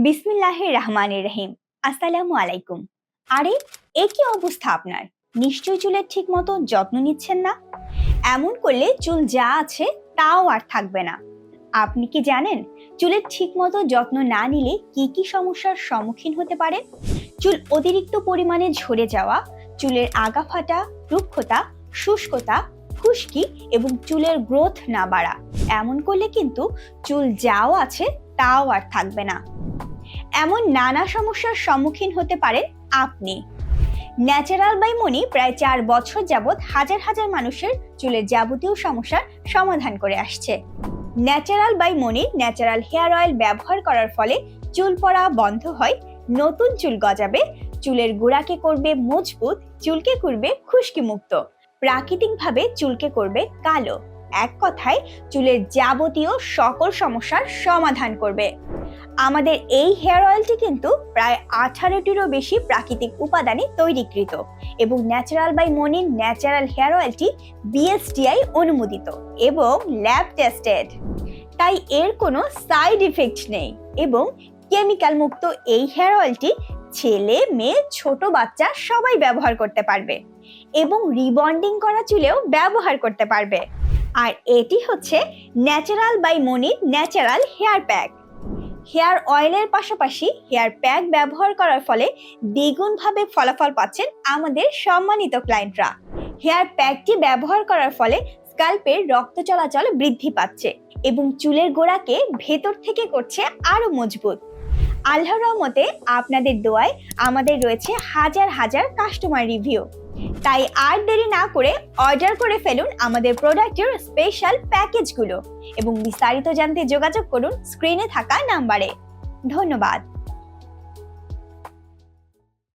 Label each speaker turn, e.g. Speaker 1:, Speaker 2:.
Speaker 1: বিসমিল্লাহির রহমানির রহিম। আসসালামু আলাইকুম। আরে, এ কি অবস্থা আপনার? নিশ্চয়ই চুলের ঠিক মতো যত্ন নিচ্ছেন না। এমন করলে চুল যা আছে তাও আর থাকবে না। আপনি কি জানেন চুলের ঠিক মতো যত্ন না নিলে কি কি সমস্যার সম্মুখীন হতে পারেন? চুল অতিরিক্ত পরিমাণে ঝরে যাওয়া, চুলের আগা ফাটা, রুক্ষতা, শুষ্কতা, খুশকি এবং চুলের গ্রোথ না বাড়া। এমন করলে কিন্তু চুল যাও আছে তাও আর থাকবে না। এমন নানা সমস্যার সম্মুখীন হতে পারেন আপনি। ন্যাচারাল বাই মনি প্রায় 4 বছর যাবৎ হাজার হাজার মানুষের চুলের যাবতীয় সমস্যার সমাধান করে আসছে। Natural by Moni natural hair oil ব্যবহার করার ফলে চুল পড়া বন্ধ হয়, নতুন চুল গজাবে, চুলের গোড়াকে করবে মজবুত, চুলকে করবে খুশকি মুক্ত, প্রাকৃতিকভাবে চুলকে করবে কালো। এক কথায় চুলের যাবতীয় সকল সমস্যার সমাধান করবে। আমাদের এই হেয়ার অয়েলটি কিন্তু প্রায় 18টিরও বেশি প্রাকৃতিক উপাদানে তৈরিকৃত এবং natural by Monir natural hair অয়েলটি বিএসটিআই অনুমোদিত এবং ল্যাব টেস্টেড। তাই এর কোনো সাইড ইফেক্ট নেই এবং কেমিক্যাল মুক্ত এই হেয়ার অয়েলটি ছেলে মেয়ে ছোট বাচ্চা সবাই ব্যবহার করতে পারবে এবং রিবন্ডিং করা চুলেও ব্যবহার করতে পারবে। আর এটি হচ্ছে natural by Monir natural hair pack. Hair অয়েলের পাশাপাশি হেয়ার প্যাক ব্যবহার করার ফলে দ্বিগুণভাবে ফলাফল পাচ্ছেন আমাদের সম্মানিত ক্লায়েন্টরা। হেয়ার প্যাকটি ব্যবহার করার ফলে স্ক্যাল্পের রক্ত চলাচল বৃদ্ধি পাচ্ছে এবং চুলের গোড়াকে ভেতর থেকে করছে আরো মজবুত। আল্লাহর রহমতে আপনাদের দোয়ায় আমাদের রয়েছে হাজার হাজার কাস্টমার রিভিউ। তাই আর দেরি না করে অর্ডার করে ফেলুন আমাদের প্রোডাক্টের স্পেশাল প্যাকেজগুলো এবং বিস্তারিত জানতে যোগাযোগ করুন স্ক্রিনে থাকা নাম্বারে। ধন্যবাদ।